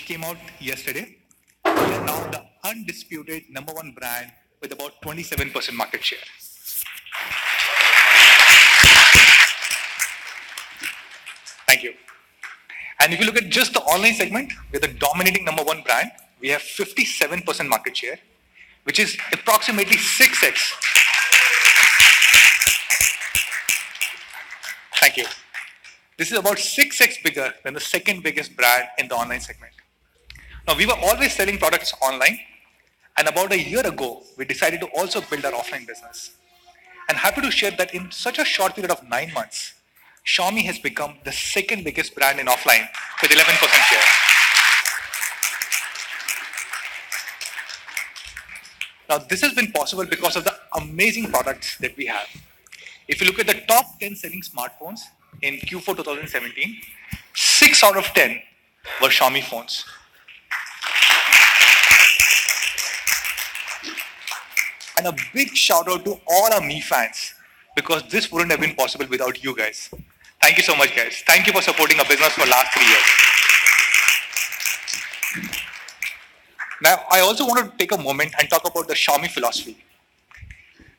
which came out yesterday. We are now the undisputed #1 brand with about 27% market share. Thank you. And if you look at just the online segment, we're the dominating #1 brand. We have 57% market share, which is approximately 6x. Thank you. This is about 6x bigger than the second biggest brand in the online segment. Now, we were always selling products online, and about a year ago, we decided to also build our offline business. And happy to share that in such a short period of 9 months, Xiaomi has become the second biggest brand in offline with 11% share. Now, this has been possible because of the amazing products that we have. If you look at the top 10 selling smartphones in Q4 2017, 6 out of 10 were Xiaomi phones. And a big shout out to all our Mi fans, because this wouldn't have been possible without you guys. Thank you so much, guys. Thank you for supporting our business for the last 3 years. Now, I also want to take a moment and talk about the Xiaomi philosophy.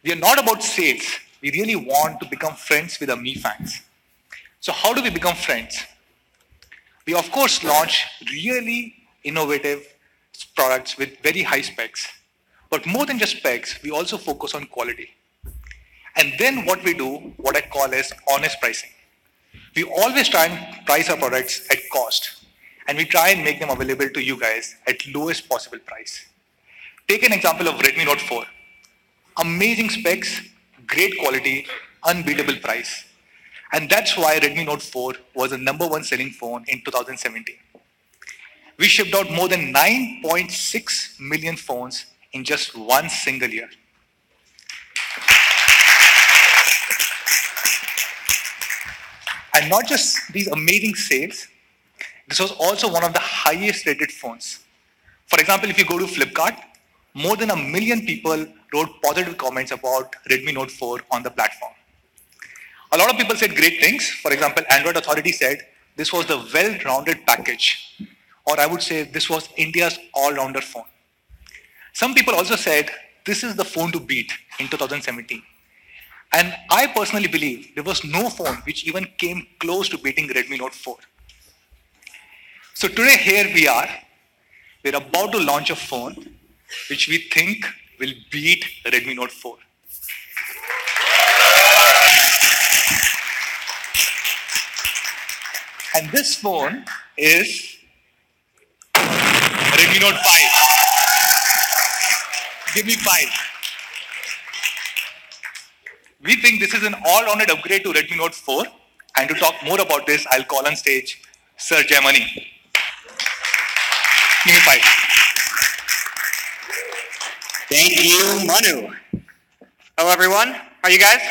We are not about sales. We really want to become friends with our Mi fans. So how do we become friends? We, of course, launch really innovative products with very high specs. But more than just specs, we also focus on quality. And then what we do, what I call as honest pricing. We always try and price our products at cost. And we try and make them available to you guys at lowest possible price. Take an example of Redmi Note 4. Amazing specs, great quality, unbeatable price. And that's why Redmi Note 4 was the #1 selling phone in 2017. We shipped out more than 9.6 million phones in just one single year. And not just these amazing sales, this was also one of the highest rated phones. For example, if you go to Flipkart, more than 1 million people wrote positive comments about Redmi Note 4 on the platform. A lot of people said great things. For example, Android Authority said this was the well-rounded package, or I would say this was India's all-rounder phone. Some people also said this is the phone to beat in 2017. And I personally believe there was no phone which even came close to beating Redmi Note 4. So today here we are. We're about to launch a phone which we think will beat Redmi Note 4. And this phone is Redmi Note 5. Give me 5. We think this is an all-rounded upgrade to Redmi Note 4. And to talk more about this, I'll call on stage Sir Jaimani. Give me 5. Thank you, Manu. Hello, everyone. How are you guys?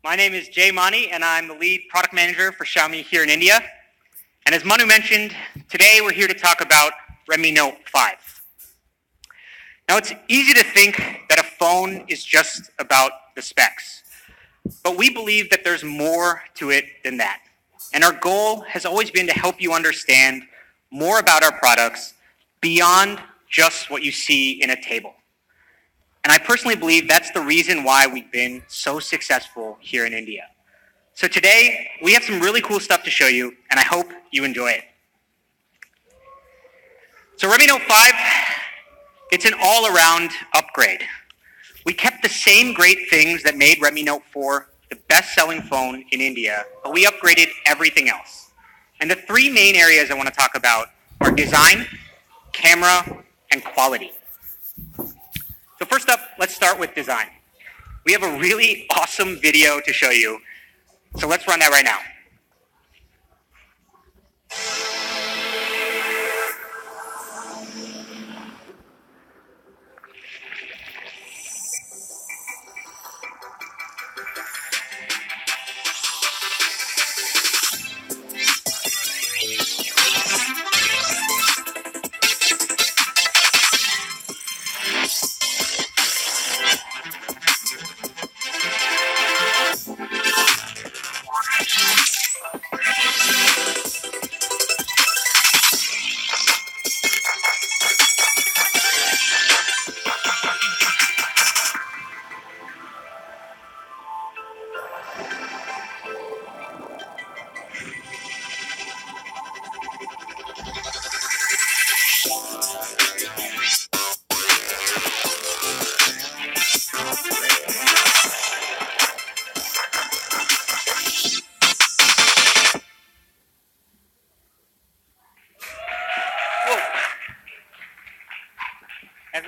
My name is Jay Mani, and I'm the lead product manager for Xiaomi here in India. And as Manu mentioned, today we're here to talk about Redmi Note 5. Now, it's easy to think that a phone is just about the specs, but we believe that there's more to it than that. And our goal has always been to help you understand more about our products beyond just what you see in a table. And I personally believe that's the reason why we've been so successful here in India. So today, we have some really cool stuff to show you, and I hope you enjoy it. So Redmi Note 5, it's an all-around upgrade. We kept the same great things that made Redmi Note 4 the best-selling phone in India, but we upgraded everything else. And the 3 main areas I want to talk about are design, camera, and quality. So first up, let's start with design. We have a really awesome video to show you, so let's run that right now.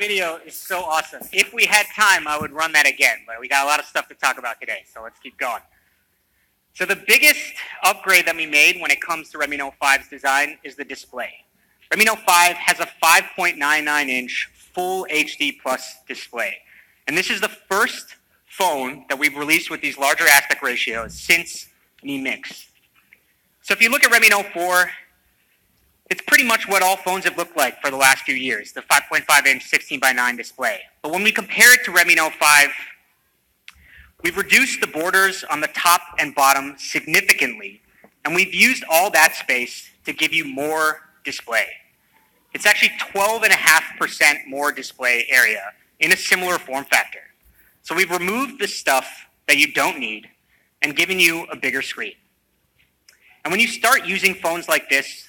video is so awesome. If we had time, I would run that again, but we got a lot of stuff to talk about today, so let's keep going. So the biggest upgrade that we made when it comes to Redmi Note 5's design is the display. Redmi Note 5 has a 5.99-inch full HD plus display. And this is the first phone that we've released with these larger aspect ratios since Mi Mix. So if you look at Redmi Note 4, it's pretty much what all phones have looked like for the last few years, the 5.5-inch 16:9 display. But when we compare it to Redmi Note 5, we've reduced the borders on the top and bottom significantly, and we've used all that space to give you more display. It's actually 12.5% more display area in a similar form factor. So we've removed the stuff that you don't need and given you a bigger screen. And when you start using phones like this,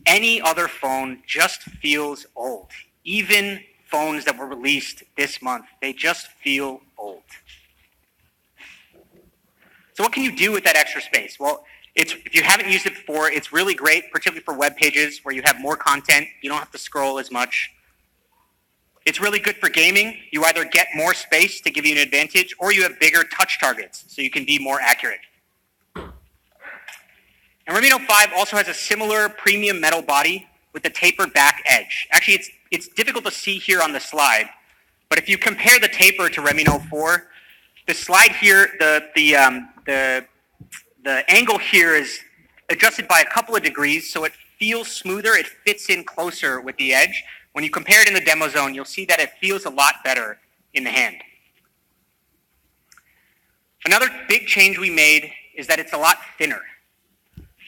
any other phone just feels old. Even phones that were released this month, they just feel old. So what can you do with that extra space? Well, if you haven't used it before, it's really great, particularly for web pages where you have more content. You don't have to scroll as much. It's really good for gaming. You either get more space to give you an advantage, or you have bigger touch targets, so you can be more accurate. And Redmi Note 5 also has a similar premium metal body with a tapered back edge. Actually, it's difficult to see here on the slide, but if you compare the taper to Redmi Note 4, the slide here, the angle here is adjusted by a couple of degrees, so it feels smoother. It fits in closer with the edge. When you compare it in the demo zone, you'll see that it feels a lot better in the hand. Another big change we made is that it's a lot thinner.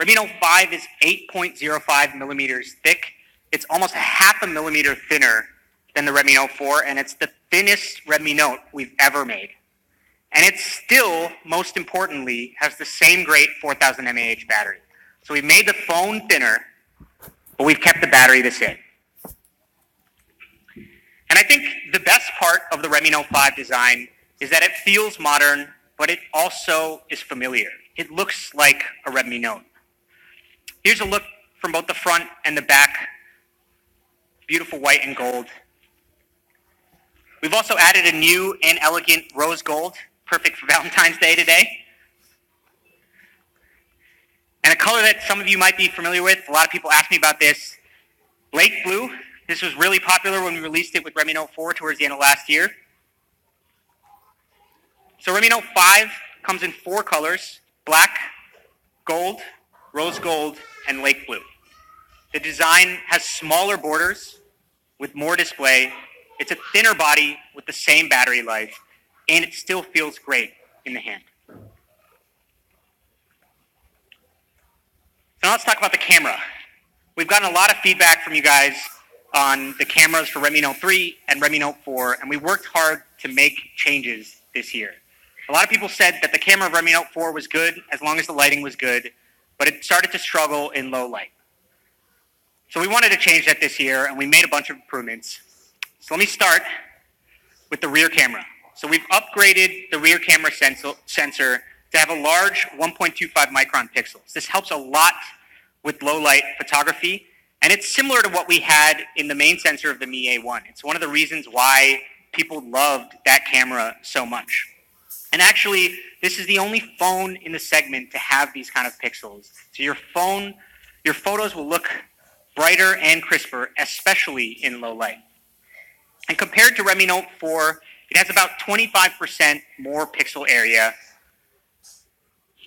Redmi Note 5 is 8.05 millimeters thick. It's almost 0.5 millimeter thinner than the Redmi Note 4, and it's the thinnest Redmi Note we've ever made. And it still, most importantly, has the same great 4000 mAh battery. So we've made the phone thinner, but we've kept the battery the same. And I think the best part of the Redmi Note 5 design is that it feels modern, but it also is familiar. It looks like a Redmi Note. Here's a look from both the front and the back. Beautiful white and gold. We've also added a new and elegant rose gold, perfect for Valentine's Day today. And a color that some of you might be familiar with, a lot of people ask me about this, Lake Blue. This was really popular when we released it with Redmi Note 4 towards the end of last year. So Redmi Note 5 comes in 4 colors, black, gold, rose gold, and lake blue. The design has smaller borders with more display. It's a thinner body with the same battery life, and it still feels great in the hand. So now let's talk about the camera. We've gotten a lot of feedback from you guys on the cameras for Redmi Note 3 and Redmi Note 4, and we worked hard to make changes this year. A lot of people said that the camera of Redmi Note 4 was good as long as the lighting was good, but it started to struggle in low light. So we wanted to change that this year, and we made a bunch of improvements. So let me start with the rear camera. So we've upgraded the rear camera sensor to have a large 1.25 micron pixels. This helps a lot with low light photography, and it's similar to what we had in the main sensor of the Mi A1. It's one of the reasons why people loved that camera so much. And actually, this is the only phone in the segment to have these kind of pixels. So your photos will look brighter and crisper, especially in low light. And compared to Redmi Note 4, it has about 25% more pixel area.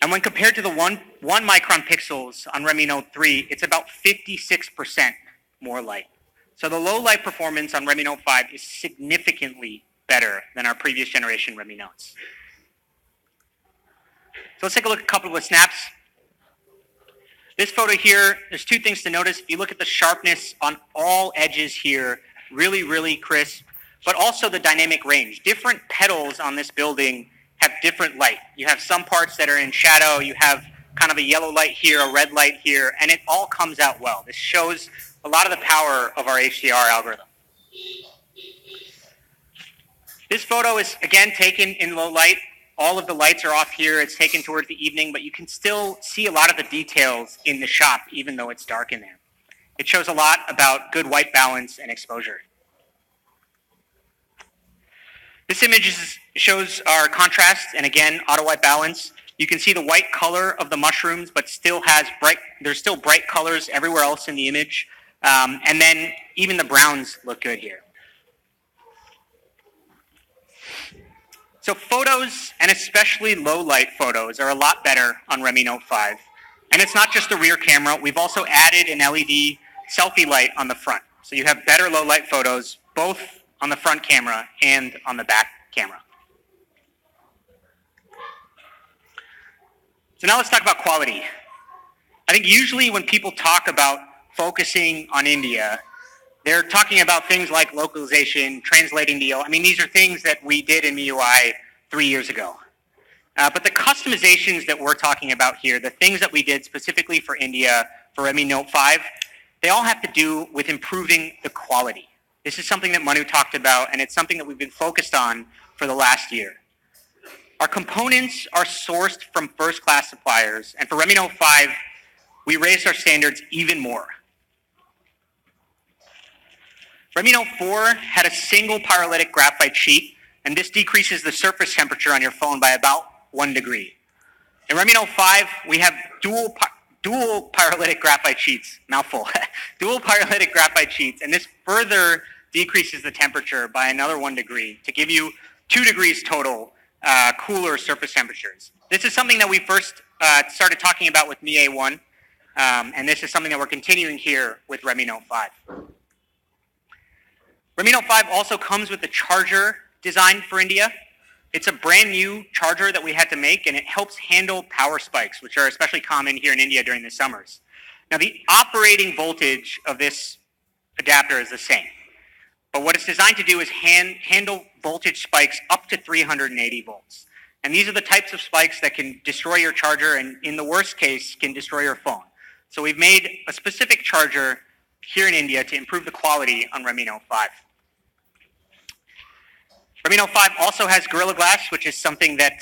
And when compared to the 1 micron pixels on Redmi Note 3, it's about 56% more light. So the low light performance on Redmi Note 5 is significantly better than our previous generation Redmi Notes. So let's take a look at a couple of snaps. This photo here, there's 2 things to notice. If you look at the sharpness on all edges here, really, really crisp, but also the dynamic range. Different petals on this building have different light. You have some parts that are in shadow, you have kind of a yellow light here, a red light here, and it all comes out well. This shows a lot of the power of our HDR algorithm. This photo is, again, taken in low light. All of the lights are off here. It's taken towards the evening, but you can still see a lot of the details in the shop, even though it's dark in there. It shows a lot about good white balance and exposure. This image shows our contrast and again, auto white balance. You can see the white color of the mushrooms, but there's still bright colors everywhere else in the image. And then even the browns look good here. So photos, and especially low light photos, are a lot better on Redmi Note 5. And it's not just the rear camera. We've also added an LED selfie light on the front. So you have better low light photos, both on the front camera and on the back camera. So now let's talk about quality. I think usually when people talk about focusing on India, they're talking about things like localization, translating the, these are things that we did in MIUI 3 years ago. But the customizations that we're talking about here, the things that we did specifically for India, for Redmi Note 5, they all have to do with improving the quality. This is something that Manu talked about, and it's something that we've been focused on for the last year. Our components are sourced from first-class suppliers, and for Redmi Note 5, we raised our standards even more. Redmi Note 4 had a single pyrolytic graphite sheet, and this decreases the surface temperature on your phone by about 1 degree. In Redmi Note 5, we have dual pyrolytic graphite sheets, mouthful, dual pyrolytic graphite sheets, and this further decreases the temperature by another 1 degree to give you 2 degrees total cooler surface temperatures. This is something that we first started talking about with Mi A1, and this is something that we're continuing here with Redmi Note 5. Redmi Note 5 also comes with the charger designed for India. It's a brand new charger that we had to make, and it helps handle power spikes, which are especially common here in India during the summers. Now, the operating voltage of this adapter is the same, but what it's designed to do is handle voltage spikes up to 380 volts. And these are the types of spikes that can destroy your charger and, in the worst case, can destroy your phone. So we've made a specific charger here in India to improve the quality on Redmi Note 5. Redmi Note 5 also has Gorilla Glass, which is something that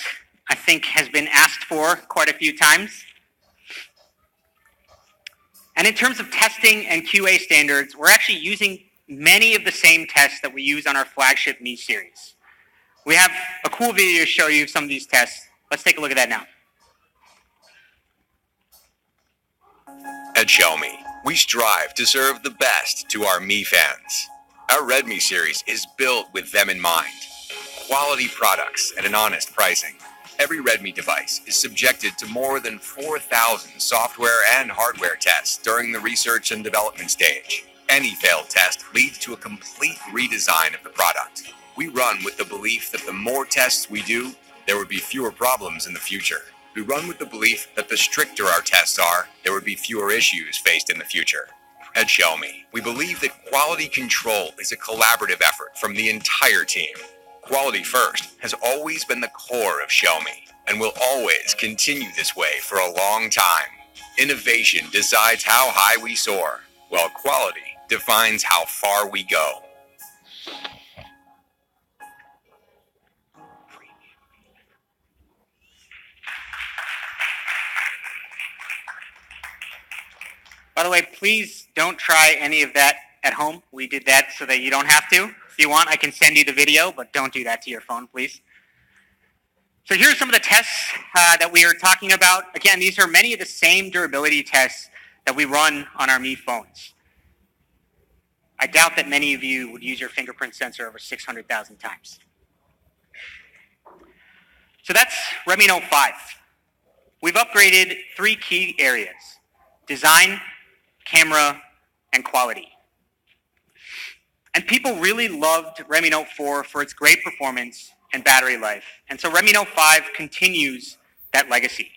I think has been asked for quite a few times. And in terms of testing and QA standards, we're actually using many of the same tests that we use on our flagship Mi series. We have a cool video to show you some of these tests. Let's take a look at that now. At Xiaomi, we strive to serve the best to our Mi fans. Our Redmi series is built with them in mind. Quality products at an honest pricing. Every Redmi device is subjected to more than 4,000 software and hardware tests during the research and development stage. Any failed test leads to a complete redesign of the product. We run with the belief that the more tests we do, there would be fewer problems in the future. We run with the belief that the stricter our tests are, there would be fewer issues faced in the future. At Xiaomi, we believe that quality control is a collaborative effort from the entire team. Quality first has always been the core of Xiaomi and will always continue this way for a long time. Innovation decides how high we soar, while quality defines how far we go. By the way, please don't try any of that at home. We did that so that you don't have to. If you want, I can send you the video, but don't do that to your phone, please. So here are some of the tests that we are talking about. Again, these are many of the same durability tests that we run on our Mi phones. I doubt that many of you would use your fingerprint sensor over 600,000 times. So that's Redmi Note 5. We've upgraded 3 key areas: design, camera, and quality. And people really loved Redmi Note 4 for its great performance and battery life. And so Redmi Note 5 continues that legacy.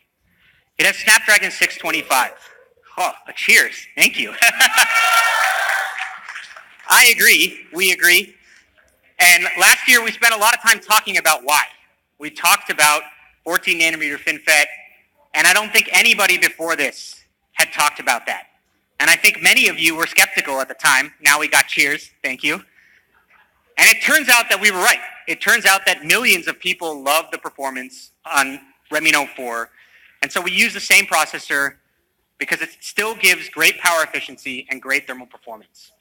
It has Snapdragon 625. Oh, a cheers. Thank you. I agree. We agree. And last year we spent a lot of time talking about why. We talked about 14 nanometer FinFET, and I don't think anybody before this had talked about that. And I think many of you were skeptical at the time. Now we got cheers. Thank you. And it turns out that we were right. It turns out that millions of people love the performance on Redmi Note 4. And so we use the same processor because it still gives great power efficiency and great thermal performance.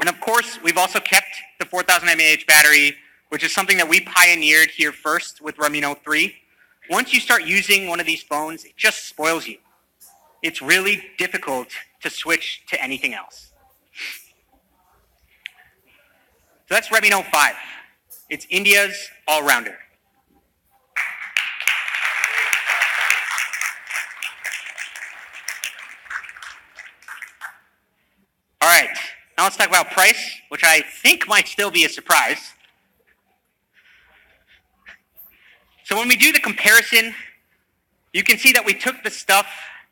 And of course, we've also kept the 4,000 mAh battery which is something that we pioneered here first with Redmi Note 3. Once you start using one of these phones, it just spoils you. It's really difficult to switch to anything else. So that's Redmi Note 5. It's India's all-rounder. All right, now let's talk about price, which I think might still be a surprise. So when we do the comparison, you can see that we took the stuff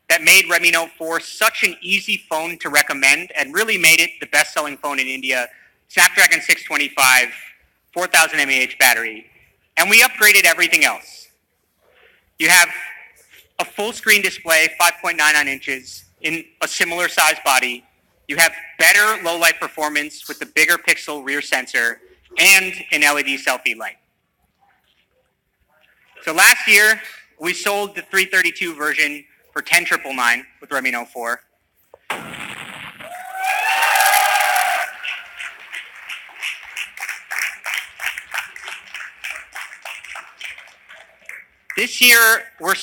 that made Redmi Note 4 such an easy phone to recommend and really made it the best-selling phone in India. Snapdragon 625, 4,000 mAh battery, and we upgraded everything else. You have a full-screen display, 5.99 inches, in a similar size body. You have better low-light performance with the bigger pixel rear sensor and an LED selfie light. So last year, we sold the 332 version for $10,999 with Redmi Note 4. This year, we're